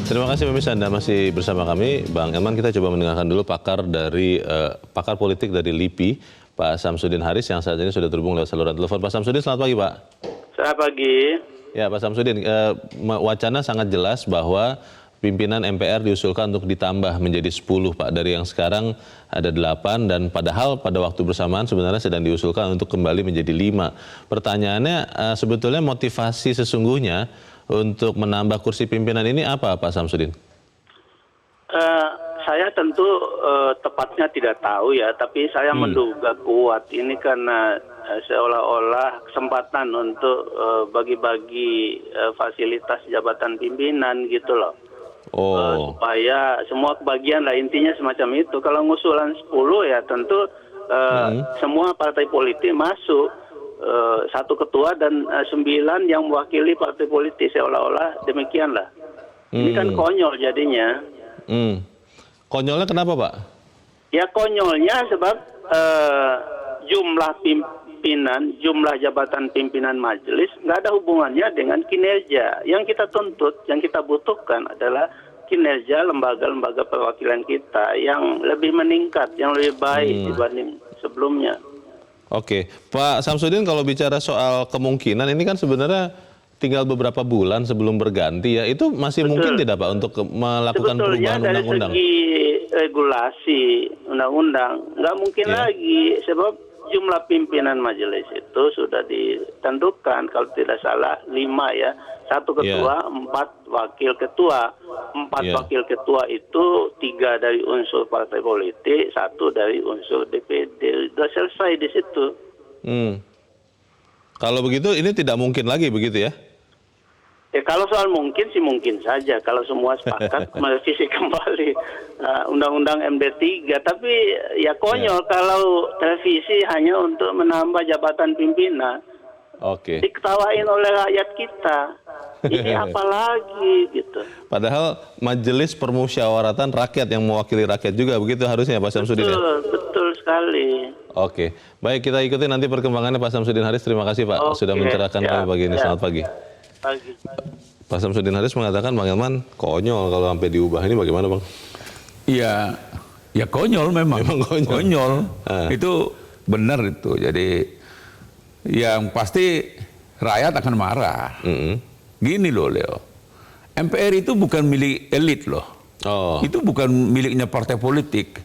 Terima kasih pemirsa, Anda masih bersama kami. Bang Elman, kita coba mendengarkan dulu pakar politik dari LIPI, Pak Samsudin Haris, yang saat ini sudah terhubung lewat saluran telepon. Pak Samsudin, selamat pagi, Pak. Selamat pagi. Ya, Pak Samsudin, wacana sangat jelas bahwa pimpinan MPR diusulkan untuk ditambah menjadi 10, Pak. Dari yang sekarang ada 8, dan padahal pada waktu bersamaan sebenarnya sedang diusulkan untuk kembali menjadi 5. Pertanyaannya, sebetulnya motivasi sesungguhnya untuk menambah kursi pimpinan ini apa, Pak Samsudin? Saya tentu tepatnya tidak tahu ya, tapi saya menduga kuat ini karena seolah-olah kesempatan untuk bagi-bagi fasilitas jabatan pimpinan gitu loh. Supaya semua kebagian lah, intinya semacam itu. Kalau ngusulan 10 ya tentu semua partai politik masuk. 1 ketua dan 9 yang mewakili partai politik, seolah-olah demikianlah. Ini kan konyol jadinya. Konyolnya kenapa, Pak? Ya konyolnya sebab jumlah pimpinan, jumlah jabatan pimpinan majelis nggak ada hubungannya dengan kinerja. Yang kita tuntut, yang kita butuhkan adalah kinerja lembaga-lembaga perwakilan kita yang lebih meningkat, yang lebih baik dibanding sebelumnya. Oke, Pak Samsudin, kalau bicara soal kemungkinan ini kan sebenarnya tinggal beberapa bulan sebelum berganti ya, itu masih mungkin tidak, Pak, untuk melakukan perubahan undang-undang? Dari segi regulasi undang-undang nggak mungkin lagi, sebab jumlah pimpinan majelis itu sudah ditentukan kalau tidak salah 5 ya, 1 ketua, 4 wakil ketua. 4 wakil ketua itu 3 dari unsur partai politik, 1 dari unsur DPD. Sudah selesai di situ. Kalau begitu ini tidak mungkin lagi begitu ya? Ya kalau soal mungkin sih mungkin saja kalau semua sepakat merevisi kembali Undang-Undang MD3. Tapi ya konyol kalau revisi hanya untuk menambah jabatan pimpinan. Diketawain oleh rakyat kita. Ini apa lagi gitu. Padahal Majelis Permusyawaratan Rakyat yang mewakili rakyat juga begitu harusnya, Pak Samsudin. Betul sekali. Oke, baik, kita ikuti nanti perkembangannya, Pak Samsudin Haris. Terima kasih, Pak, sudah mencerahkan kami pagi ini. Selamat pagi. Pak Samsudin Haris mengatakan, Bang Elman, konyol kalau sampai diubah. Ini bagaimana, Bang? Iya, ya konyol memang konyol. Itu benar itu. Jadi yang pasti rakyat akan marah. Gini loh, Leo, MPR itu bukan milik elit loh. Itu bukan miliknya partai politik.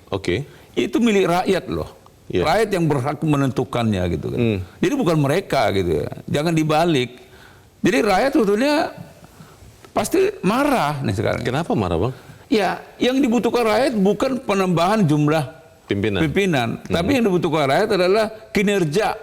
Itu milik rakyat loh. Rakyat yang berhak menentukannya gitu kan. Jadi bukan mereka gitu ya. Jangan dibalik. Jadi rakyat sebetulnya pasti marah nih sekarang. Kenapa marah, Bang? Ya, yang dibutuhkan rakyat bukan penambahan jumlah pimpinan. Tapi yang dibutuhkan rakyat adalah kinerja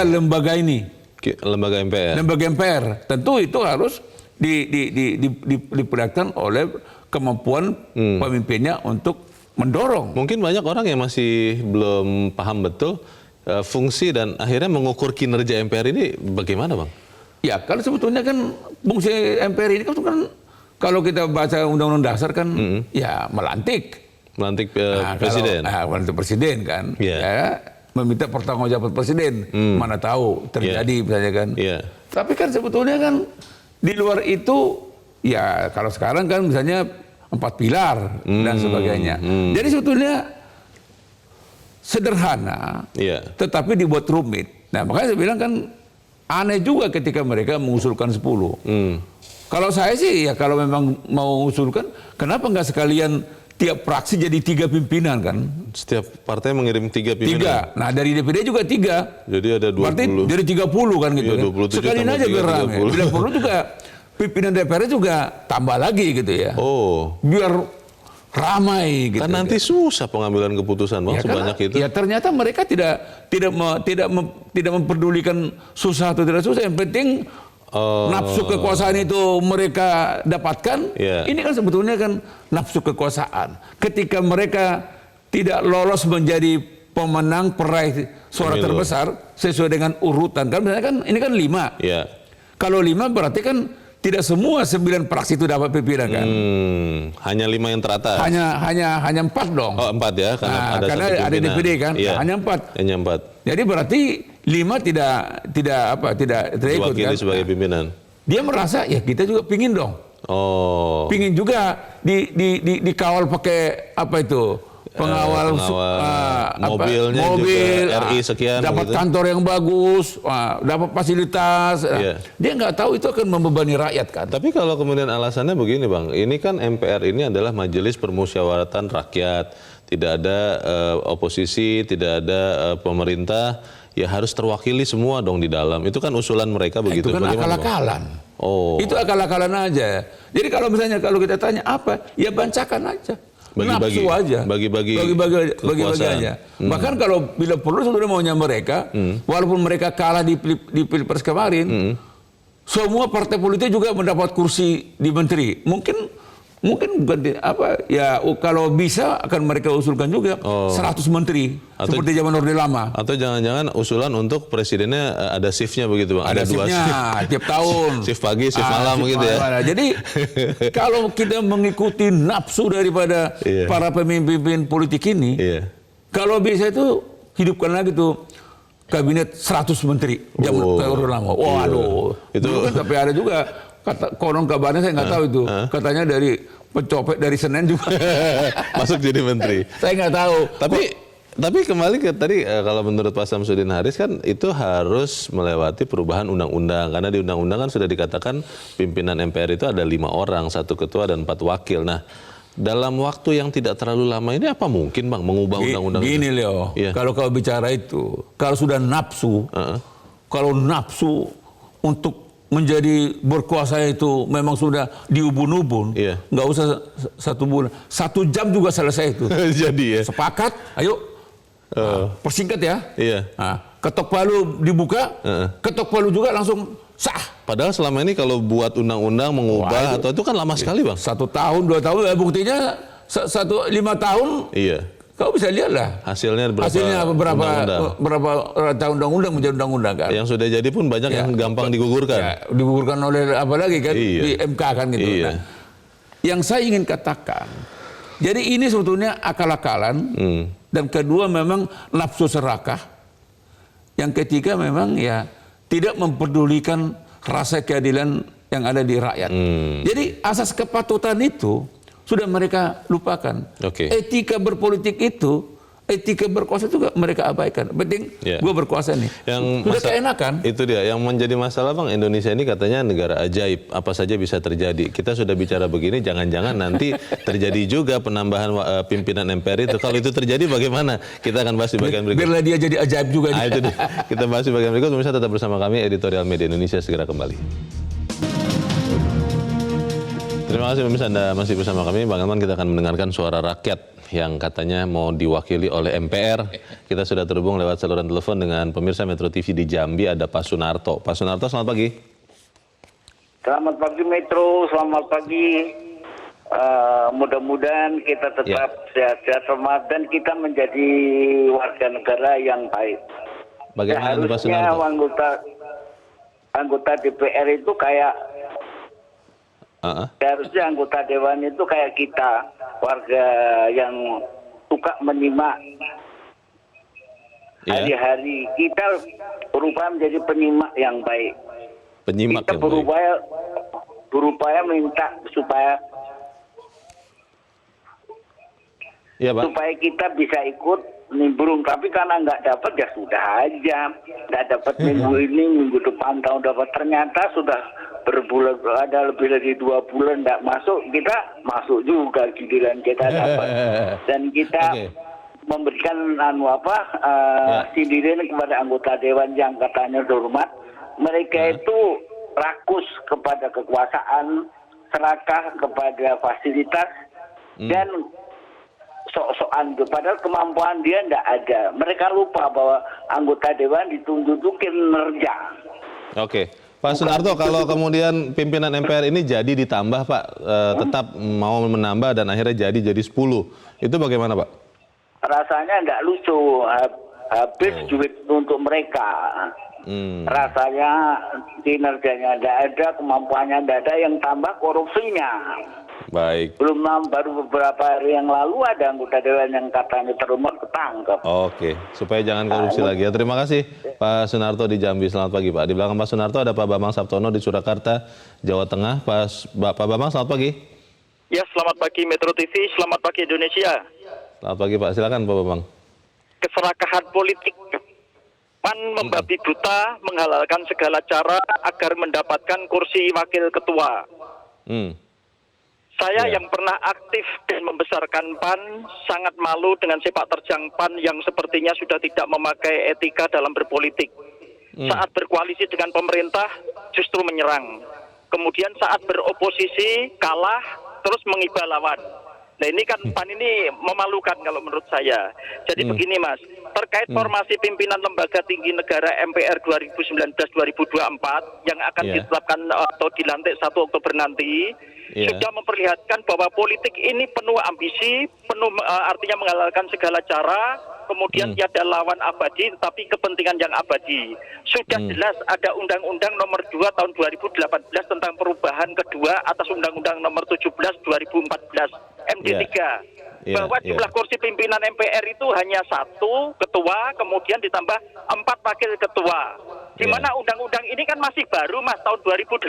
lembaga ini. Lembaga MPR. Lembaga MPR. Tentu itu harus diperlihatkan oleh kemampuan pemimpinnya untuk mendorong. Mungkin banyak orang yang masih belum paham betul fungsi dan akhirnya mengukur kinerja MPR ini bagaimana, Bang? Ya, kan sebetulnya kan fungsi MPR ini kan kalau kita baca Undang-Undang Dasar kan ya melantik presiden. Melantik presiden kan. Ya, meminta pertanggungjawaban presiden. Mana tahu terjadi misalnya kan. Tapi kan sebetulnya kan di luar itu ya kalau sekarang kan misalnya 4 pilar dan sebagainya. Jadi sebetulnya sederhana, tetapi dibuat rumit. Nah, makanya saya bilang kan aneh juga ketika mereka mengusulkan 10. Kalau saya sih ya kalau memang mau mengusulkan, kenapa nggak sekalian tiap fraksi jadi 3 pimpinan kan? Setiap partai mengirim 3 pimpinan. 3. Nah dari DPD juga 3. Jadi ada 20. Berarti jadi 30 kan gitu. Kan? Sekalian aja biar rame. Bila perlu juga pimpinan DPR juga tambah lagi gitu ya. Biar ramai gitu. Kan nanti susah pengambilan keputusan, Bang, sebanyak itu. Ya ternyata mereka tidak memperdulikan susah atau tidak susah. Yang penting nafsu kekuasaan itu mereka dapatkan. Ini kan sebetulnya kan nafsu kekuasaan. Ketika mereka tidak lolos menjadi pemenang peraih suara terbesar sesuai dengan urutan kan, misalnya kan ini kan 5. Kalau 5 berarti kan tidak semua 9 fraksi itu dapat pimpinan kan. Hanya 5 yang teratas. Hanya 4 dong. 4 ya, karena ada DPD kan. Hanya 4. Jadi berarti 5 tidak ikut diwakili kan. sebagai pimpinan. Dia merasa ya kita juga pingin dong. Oh. Pingin juga dikawal pakai apa itu? Pengawal mobilnya mobil, juga RI sekian dapat gitu. kantor yang bagus, dapat fasilitas. Iya. Dia nggak tahu itu akan membebani rakyat kan. Tapi kalau kemudian alasannya begini Bang, ini kan MPR ini adalah Majelis Permusyawaratan Rakyat, tidak ada oposisi, tidak ada pemerintah, ya harus terwakili semua dong di dalam. Itu kan usulan mereka begitu. Itu kan Bagaimana, Bang? akal-akalan. Oh. Itu akal-akalan aja. Jadi kalau misalnya kalau kita tanya apa, ya bancakan aja. Bagi-bagi, Nafsu aja. bagi-bagi kekuasaan. aja. Bahkan kalau bila perlu sebenarnya maunya mereka, walaupun mereka kalah di Pilpres kemarin, semua partai politik juga mendapat kursi di menteri. Mungkin bukan kalau bisa akan mereka usulkan juga 100 menteri seperti zaman Orde Lama. Atau jangan-jangan usulan untuk presidennya ada shiftnya begitu Bang? Ada dua shiftnya tiap tahun. shift pagi, shift malam shift gitu ya. malam. Jadi kalau kita mengikuti nafsu daripada para pemimpin politik ini, kalau bisa itu hidupkan lagi tuh kabinet 100 menteri zaman Orde Lama. Waduh, itu kan tapi ada juga konon kabarnya saya nggak tahu itu. Katanya dari pencopet dari Senen juga masuk jadi menteri. Saya nggak tahu. Tapi kembali ke tadi kalau menurut Pak Samsudin Haris kan itu harus melewati perubahan undang-undang karena di undang-undang kan sudah dikatakan pimpinan MPR itu ada 5 orang, 1 ketua dan 4 wakil. Nah, dalam waktu yang tidak terlalu lama ini apa mungkin Bang mengubah undang-undang Gini itu? Leo, Iya. kalau bicara itu, kalau sudah nafsu, kalau nafsu untuk menjadi berkuasa itu memang sudah diubun-ubun, nggak usah 1 bulan, 1 jam juga selesai itu. Jadi ya. Sepakat, ayo persingkat ya. Iya. Ketok palu dibuka, ketok palu juga langsung sah. Padahal selama ini kalau buat undang-undang mengubah atau itu kan lama sekali Bang. 1 tahun, 2 tahun, buktinya 5 tahun. Iya. Kau bisa lihat lah. Hasilnya berapa tahun undang-undang menjadi undang-undang kan. Yang sudah jadi pun banyak yang gampang digugurkan. Ya, digugurkan oleh apa lagi kan di MK kan gitu. Iya. Nah, yang saya ingin katakan, jadi ini sebetulnya akal-akalan. Dan kedua memang nafsu serakah. Yang ketiga memang ya tidak mempedulikan rasa keadilan yang ada di rakyat. Jadi asas kepatutan itu sudah mereka lupakan. Etika berpolitik itu, etika berkuasa juga mereka abaikan. Penting gue berkuasa nih. Sudah keenakan. Itu dia yang menjadi masalah Bang. Indonesia ini katanya negara ajaib, apa saja bisa terjadi. Kita sudah bicara begini, jangan-jangan nanti terjadi juga penambahan pimpinan MPR itu. Kalau itu terjadi bagaimana? Kita akan bahas di bagian berikut. Biarlah dia jadi ajaib juga. Itu dia. Kita bahas di bagian berikut. Pemirsa tetap bersama kami, Editorial Media Indonesia segera kembali. Terima kasih pemirsa Anda masih bersama kami. Bang Elman, kita akan mendengarkan suara rakyat yang katanya mau diwakili oleh MPR. Kita sudah terhubung lewat saluran telepon dengan pemirsa Metro TV di Jambi, ada Pak Sunarto. Pak Sunarto, selamat pagi. Selamat pagi Metro, selamat pagi. Mudah-mudahan kita tetap sehat-sehat dan kita menjadi warga negara yang baik. Bagaimana Pak Sunarto? Anggota DPR itu kayak harusnya anggota dewan itu kayak kita, warga yang suka menyimak hari-hari. Kita berupaya menjadi penyimak yang baik. Kita berupaya minta supaya supaya kita bisa ikut nimbrung. Tapi karena nggak dapat ya sudah aja. Nggak dapat minggu ini, minggu depan tahun dapat. Ternyata sudah berbulan, ada lebih dari 2 bulan nggak masuk, kita masuk juga giliran kita dapat. Dan kita memberikan sindiran kepada anggota dewan yang katanya hormat. Mereka itu rakus kepada kekuasaan, serakah kepada fasilitas, dan sok-sokan itu. Padahal kemampuan dia nggak ada. Mereka lupa bahwa anggota dewan dituntut kinerja. Pak Sunarto, kalau kemudian pimpinan MPR ini jadi ditambah Pak, tetap mau menambah dan akhirnya jadi 10, itu bagaimana Pak? Rasanya nggak lucu, habis duit untuk mereka. Rasanya kinerjanya nggak ada, kemampuannya nggak ada, yang tambah korupsinya. Baik. Baru beberapa hari yang lalu ada anggota dewan yang katanya terumur ketangkep. Oke, supaya jangan korupsi lagi ya. Terima kasih Pak Sunarto di Jambi. Selamat pagi Pak. Di belakang Pak Sunarto ada Pak Bambang Saptono di Surakarta, Jawa Tengah. Pak Bambang, selamat pagi. Ya, selamat pagi Metro TV, selamat pagi Indonesia. Selamat pagi Pak, silakan Pak Bambang. Keserakahan politik. PAN membabi buta menghalalkan segala cara agar mendapatkan kursi wakil ketua. Saya yang pernah aktif dan membesarkan PAN sangat malu dengan sepak terjang PAN yang sepertinya sudah tidak memakai etika dalam berpolitik. Saat berkoalisi dengan pemerintah justru menyerang. Kemudian saat beroposisi kalah terus mengiba lawan. Nah ini kan PAN ini memalukan kalau menurut saya. Jadi begini Mas, terkait formasi pimpinan lembaga tinggi negara MPR 2019-2024 yang akan ditetapkan atau dilantik 1 Oktober nanti, sudah memperlihatkan bahwa politik ini penuh ambisi, penuh artinya menghalalkan segala cara, kemudian tiada lawan abadi tetapi kepentingan yang abadi. Sudah jelas ada Undang-Undang Nomor 2 Tahun 2018 tentang perubahan kedua atas Undang-Undang Nomor 17 2014 MD3 bahwa jumlah kursi pimpinan MPR itu hanya 1 ketua, kemudian ditambah 4 wakil ketua. Di mana undang-undang ini kan masih baru Mas, tahun 2018.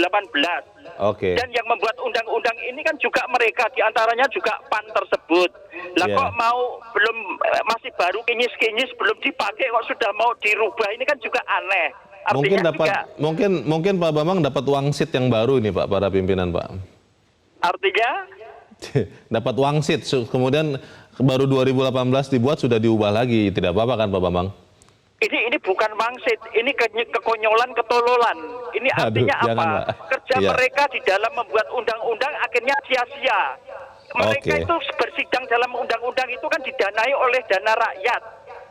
Dan yang membuat undang-undang ini kan juga mereka, diantaranya juga PAN tersebut. Lah kok mau masih baru kinyis-kinyis belum dipakai kok sudah mau dirubah, ini kan juga aneh. Artinya Mungkin Pak Bambang dapat wangsit yang baru ini Pak, para pimpinan Pak. Artinya dapat wangsit, kemudian baru 2018 dibuat sudah diubah lagi, tidak apa-apa kan Pak Bambang? Ini bukan wangsit, ini kekonyolan, ketololan. Ini artinya apa? Kerja mereka di dalam membuat undang-undang akhirnya sia-sia. Mereka itu bersidang dalam undang-undang itu kan didanai oleh dana rakyat.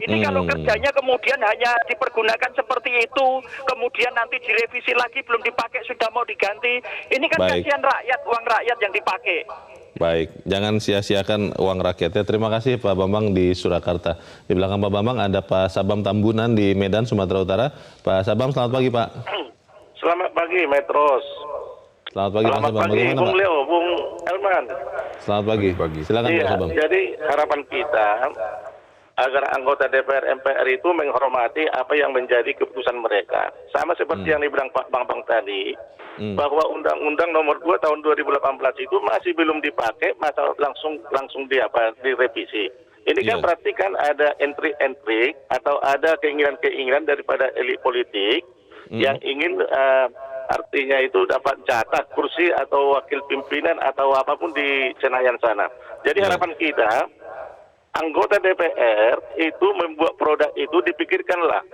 Ini kalau kerjanya kemudian hanya dipergunakan seperti itu, kemudian nanti direvisi lagi belum dipakai sudah mau diganti. Ini kan kasihan rakyat, uang rakyat yang dipakai. Baik, jangan sia-siakan uang rakyatnya. Terima kasih Pak Bambang di Surakarta. Di belakang Pak Bambang ada Pak Sabam Tambunan di Medan, Sumatera Utara. Pak Sabam, selamat pagi Pak. Selamat pagi Metros. Selamat pagi Pak Sabam. Bagaimana Bung Pak? Leo, Bung Elman. Selamat pagi. Silakan Pak Sabam. Jadi harapan kita agar anggota DPR MPR itu menghormati apa yang menjadi keputusan mereka. Sama seperti yang dibilang Pak Bambang tadi, bahwa Undang-Undang Nomor 2 Tahun 2018 itu masih belum dipakai, masa langsung direvisi. Ini kan berarti kan ada entry atau ada keinginan-keinginan daripada elit politik yang ingin artinya itu dapat jatah kursi atau wakil pimpinan atau apapun di Senayan sana. Jadi harapan kita anggota DPR itu membuat produk itu dipikirkanlah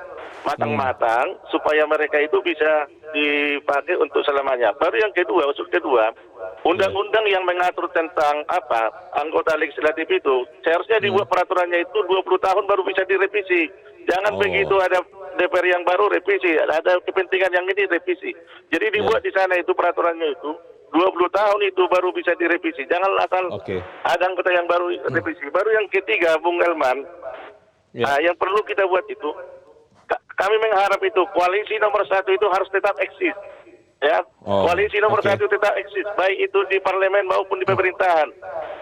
matang-matang supaya mereka itu bisa dipakai untuk selamanya. Baru yang kedua, usul kedua, undang-undang yang mengatur tentang anggota legislatif itu seharusnya dibuat peraturannya itu 20 tahun baru bisa direvisi. Jangan begitu ada DPR yang baru revisi, ada kepentingan yang ini revisi. Jadi dibuat di sana itu peraturannya itu 20 tahun itu baru bisa direvisi. Jangan asal ada anggota yang baru revisi. Baru yang ketiga, Bung Elman, yang perlu kita buat itu, kami mengharap itu koalisi nomor 1 itu harus tetap eksis. Ya, koalisi nomor 1 tetap eksis, baik itu di parlemen maupun di pemerintahan.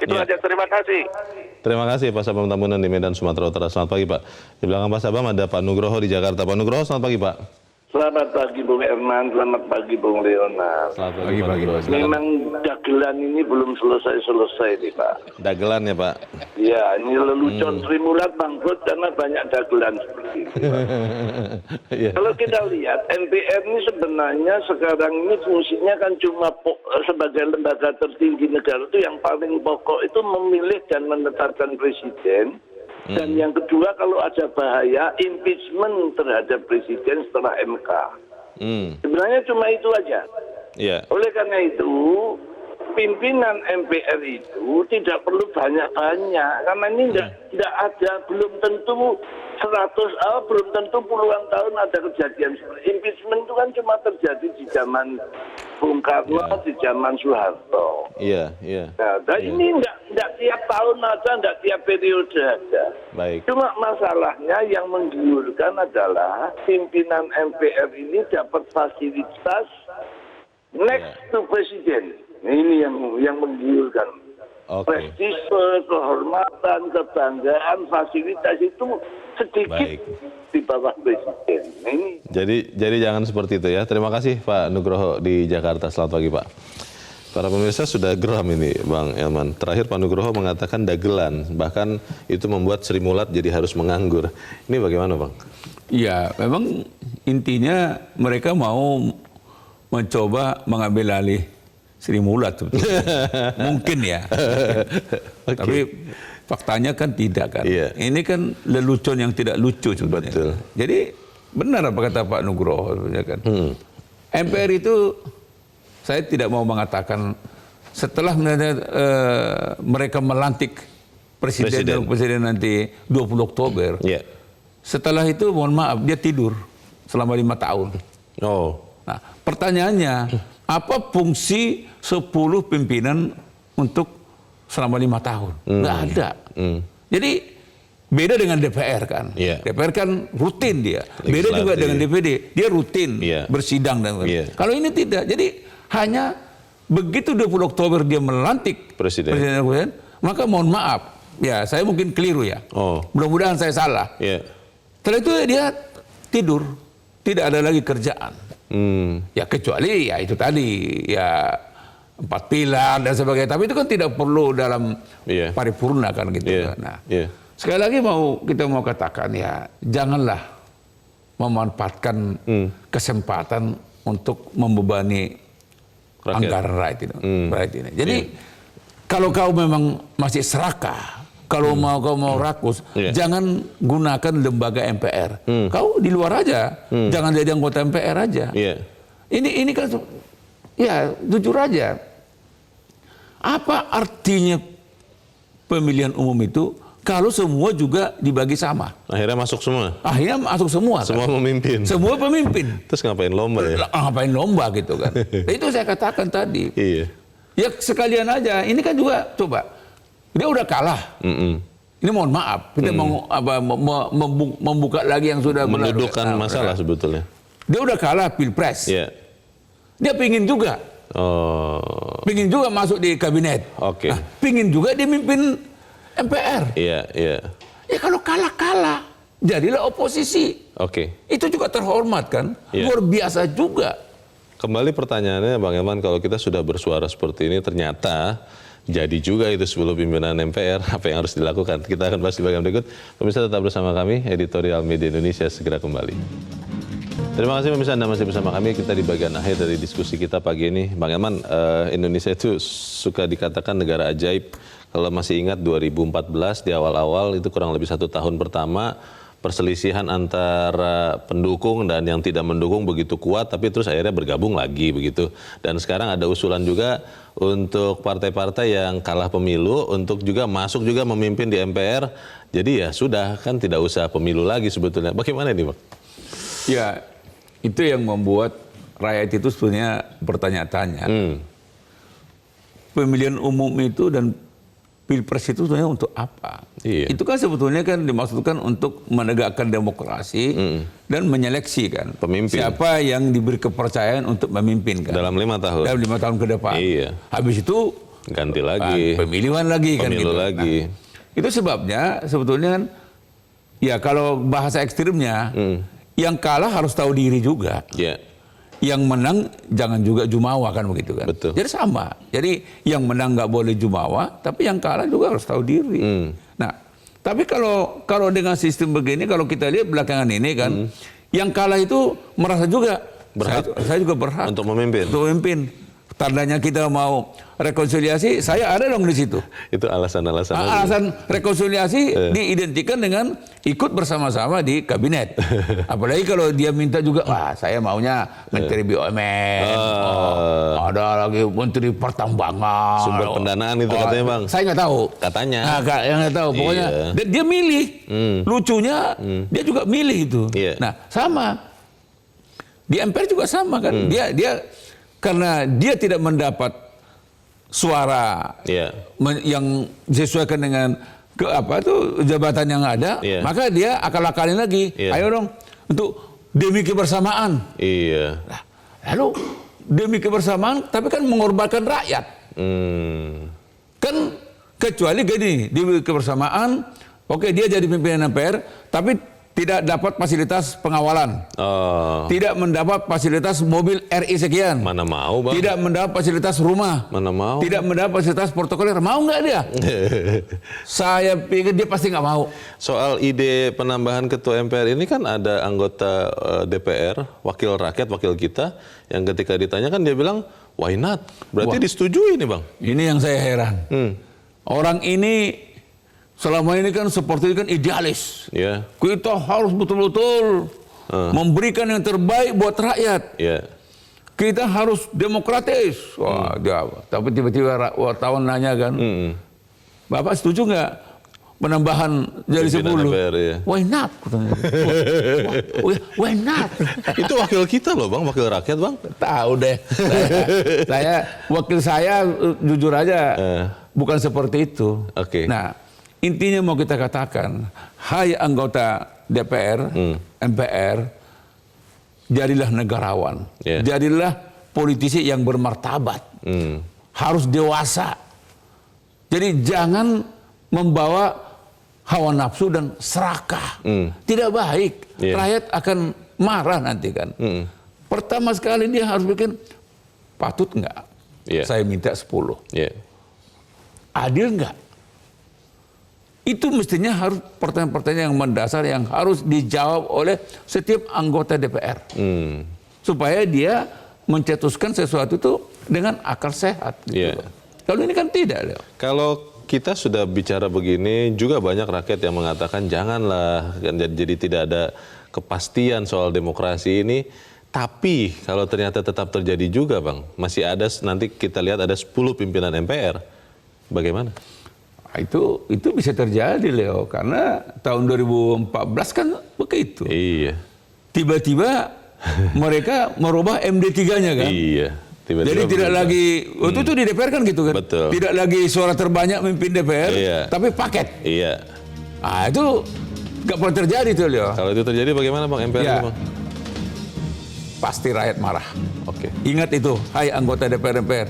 Itu aja. Terima kasih. Terima kasih Pak Sabam Tambunan di Medan, Sumatera Utara. Selamat pagi Pak. Di belakang Pak Sabam ada Pak Nugroho di Jakarta. Pak Nugroho, selamat pagi Pak. Selamat pagi Bung Herman, selamat pagi Bung Leonard. Selamat pagi Pak Nugroho. Memang dagelan ini belum selesai nih Pak. Dagelan ya Pak? Ya, ini lelucon Sri Mulat bangkrut karena banyak dagelan seperti itu. Kalau kita lihat, MPR ini sebenarnya sekarang ini fungsinya kan cuma sebagai lembaga tertinggi negara itu yang paling pokok itu memilih dan menetapkan presiden. Dan yang kedua kalau ada bahaya impeachment terhadap presiden setelah MK. Sebenarnya cuma itu aja. Oleh karena itu pimpinan MPR itu tidak perlu banyak-banyak karena ini tidak ada, belum tentu 100 belum tentu puluhan tahun ada kejadian seperti impeachment itu kan cuma terjadi di zaman Bung Karno, di zaman Soeharto. Nah, ini enggak tiap tahun ada, enggak tiap periode ada. Cuma masalahnya yang menggiurkan adalah pimpinan MPR ini dapat fasilitas next to presiden. Ini yang menggiurkan. Oke. Prestisme, kehormatan, kebanggaan, fasilitas itu sedikit Baik. di bawah presiden. Ini Jadi jangan seperti itu ya. Terima kasih Pak Nugroho di Jakarta. Selamat pagi Pak. Para pemirsa sudah geram ini Bang Elman. Terakhir Pak Nugroho mengatakan dagelan. Bahkan itu membuat Sri Mulat jadi harus menganggur. Ini bagaimana Bang? Ya, memang intinya mereka mau mencoba mengambil alih Sri Mulat sebetulnya. Mungkin ya. Oke. Tapi faktanya kan tidak kan. Iya. Ini kan lelucon yang tidak lucu sebetulnya. Betul. Jadi benar apa kata Pak Nugroho sebetulnya kan. MPR itu saya tidak mau mengatakan setelah mereka melantik presiden nanti 20 Oktober. Iya. Setelah itu mohon maaf dia tidur selama 5 tahun. Oh. Nah, pertanyaannya apa fungsi 10 pimpinan untuk selama 5 tahun? Nggak ada. Jadi beda dengan DPR kan. Iya. DPR kan rutin dia. Beda juga dengan DPD. Dia rutin Iya. bersidang dan Iya. Kalau ini tidak. Jadi hanya begitu 20 Oktober dia melantik Presiden, maka mohon maaf. Ya, saya mungkin keliru ya. Oh. Mudah-mudahan saya salah. Iya. Setelah itu dia tidur. Tidak ada lagi kerjaan. Ya kecuali ya itu tadi ya 4 pilar dan sebagainya. Tapi itu kan tidak perlu dalam Iya. paripurna kan gitu. Iya. Nah, Iya. sekali lagi kita mau katakan ya janganlah memanfaatkan kesempatan untuk membebani Rakyat. anggaran rakyat ini. Jadi kalau kau memang masih serakah, kalau kau mau rakus, jangan gunakan lembaga MPR. Kau di luar aja, jangan jadi anggota MPR aja. Iya. Ini kan ya jujur aja. Apa artinya pemilihan umum itu kalau semua juga dibagi sama? Akhirnya masuk semua. Akhirnya masuk semua. Semua kan? memimpin. Semua pemimpin. Terus ngapain lomba ya? Ngapain lomba gitu kan? Itu saya katakan tadi. Iya. Ya sekalian aja. Ini kan juga coba dia udah kalah. Ini mohon maaf kita mau membuka lagi yang sudah Mendudukkan masalah sebetulnya. Dia udah kalah pilpres. Iya. Dia pingin juga. Oh. Pingin juga masuk di kabinet. Oke. Nah, pingin juga dia mimpin MPR. Iya, iya. Ya kalau kalah, jadilah oposisi. Oke. Itu juga terhormat kan? Iya. Luar biasa juga. Kembali pertanyaannya Bang Elman, kalau kita sudah bersuara seperti ini ternyata jadi juga itu 10 pimpinan MPR, apa yang harus dilakukan? Kita akan bahas di bagian berikut. Pemirsa tetap bersama kami, Editorial Media Indonesia segera kembali. Terima kasih pemirsa Anda masih bersama kami. Kita di bagian akhir dari diskusi kita pagi ini. Bang Elman, Indonesia itu suka dikatakan negara ajaib. Kalau masih ingat 2014 di awal-awal itu kurang lebih 1 tahun pertama perselisihan antara pendukung dan yang tidak mendukung begitu kuat, tapi terus akhirnya bergabung lagi begitu. Dan sekarang ada usulan juga untuk partai-partai yang kalah pemilu untuk juga masuk juga memimpin di MPR. Jadi ya sudah kan tidak usah pemilu lagi sebetulnya. Bagaimana ini Bang? Ya itu yang membuat rakyat itu sebenarnya bertanya-tanya. Pemilihan umum itu dan Pilpres itu sebenarnya untuk apa? Iya. Itu kan sebetulnya kan dimaksudkan untuk menegakkan demokrasi dan menyeleksi kan Pemimpin. siapa yang diberi kepercayaan untuk memimpin kan Dalam 5 tahun. dalam 5 tahun ke depan. Iya. Habis itu Ganti lagi. pemilihan lagi kan Pemilu gitu. lagi. Nah, itu sebabnya sebetulnya kan ya kalau bahasa ekstrimnya yang kalah harus tahu diri juga. Ya. Yang menang jangan juga jumawa kan begitu kan. Betul. Jadi sama. Jadi yang menang nggak boleh jumawa, tapi yang kalah juga harus tahu diri. Nah, tapi kalau dengan sistem begini, kalau kita lihat belakangan ini kan, yang kalah itu merasa juga Berhak. Saya juga berhak Untuk memimpin. Untuk memimpin. Tandanya kita mau rekonsiliasi, saya ada dong di situ. Itu alasan-alasan. aja. Alasan rekonsiliasi diidentikan dengan ikut bersama-sama di kabinet. Apalagi kalau dia minta juga, wah saya maunya Menteri BUMN, ada lagi Menteri Pertambangan. Sumber pendanaan itu katanya Bang. Saya nggak tahu. Katanya. Nah, yang nggak tahu. Pokoknya Iya. dia milih. Lucunya dia juga milih itu. Iya. Nah sama. Di MPR juga sama kan. Dia karena dia tidak mendapat suara Iya. yang disesuaikan dengan jabatan yang ada, Iya. maka dia akal-akalin lagi. Iya. Ayo dong untuk demi kebersamaan. Iya. Lalu demi kebersamaan, tapi kan mengorbankan rakyat. Kan kecuali gini, di kebersamaan, oke dia jadi pimpinan MPR, tapi tidak dapat fasilitas pengawalan. Tidak mendapat fasilitas mobil RI sekian. Mana mau, Bang? Tidak mendapat fasilitas rumah. Mana mau? Tidak mendapat fasilitas protokoler. Mau nggak dia? Saya pikir dia pasti nggak mau. Soal ide penambahan ketua MPR ini kan ada anggota DPR, wakil rakyat, wakil kita, yang ketika ditanyakan dia bilang, why not? Berarti disetujui nih, Bang. Ini yang saya heran. Orang ini selama ini kan seperti kan idealis. Yeah. Kita harus betul-betul memberikan yang terbaik buat rakyat. Yeah. Kita harus demokratis. Wah, tapi tiba-tiba wartawan nanya kan, Bapak setuju nggak penambahan jadi 10? MPR, ya. Why not? Why not? Itu wakil kita loh, Bang, wakil rakyat, Bang. Tahu deh. Wakil saya jujur aja bukan seperti itu. Oke. Nah, intinya mau kita katakan, hai anggota DPR, MPR, jadilah negarawan, jadilah politisi yang bermartabat, harus dewasa. Jadi jangan membawa hawa nafsu dan serakah, tidak baik. Rakyat akan marah nanti kan. Pertama sekali dia harus bikin, patut nggak? Saya minta 10. Adil nggak? Itu mestinya harus pertanyaan-pertanyaan yang mendasar yang harus dijawab oleh setiap anggota DPR. Supaya dia mencetuskan sesuatu itu dengan akal sehat. Gitu. Kalau ini kan tidak. Kalau kita sudah bicara begini, juga banyak rakyat yang mengatakan janganlah, jadi tidak ada kepastian soal demokrasi ini. Tapi kalau ternyata tetap terjadi juga, Bang, masih ada, nanti kita lihat ada 10 pimpinan MPR. Bagaimana? Itu bisa terjadi, Leo, karena tahun 2014 kan begitu. Iya. Tiba-tiba mereka merubah MD3-nya kan. Iya. Jadi tidak lagi, waktu itu di DPR kan gitu kan. Betul. Tidak lagi suara terbanyak memimpin DPR, tapi paket. Iya. Ah, itu nggak pernah terjadi tuh, Leo. Kalau itu terjadi bagaimana, Bang, MPR? Ya. Bang? Pasti rakyat marah. Oke. Ingat itu, hai anggota DPR MPR,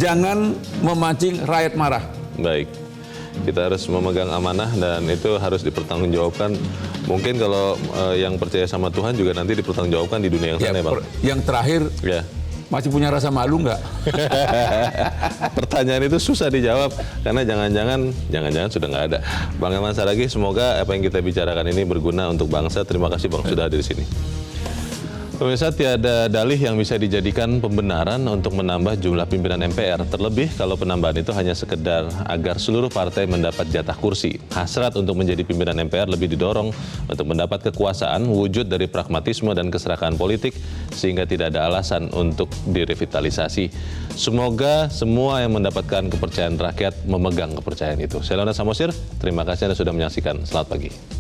jangan memancing rakyat marah. Baik. Kita harus memegang amanah dan itu harus dipertanggungjawabkan. Mungkin kalau yang percaya sama Tuhan juga nanti dipertanggungjawabkan di dunia yang sana, Bang. Yang terakhir, masih punya rasa malu nggak? Pertanyaan itu susah dijawab karena jangan-jangan sudah nggak ada. Bang Elman Saragih, semoga apa yang kita bicarakan ini berguna untuk bangsa. Terima kasih, Bang, sudah hadir di sini. Pemirsa, tiada dalih yang bisa dijadikan pembenaran untuk menambah jumlah pimpinan MPR. Terlebih kalau penambahan itu hanya sekedar agar seluruh partai mendapat jatah kursi. Hasrat untuk menjadi pimpinan MPR lebih didorong untuk mendapat kekuasaan, wujud dari pragmatisme dan keserakahan politik, sehingga tidak ada alasan untuk direvitalisasi. Semoga semua yang mendapatkan kepercayaan rakyat memegang kepercayaan itu. Saya Leonard Samosir, terima kasih Anda sudah menyaksikan. Selamat pagi.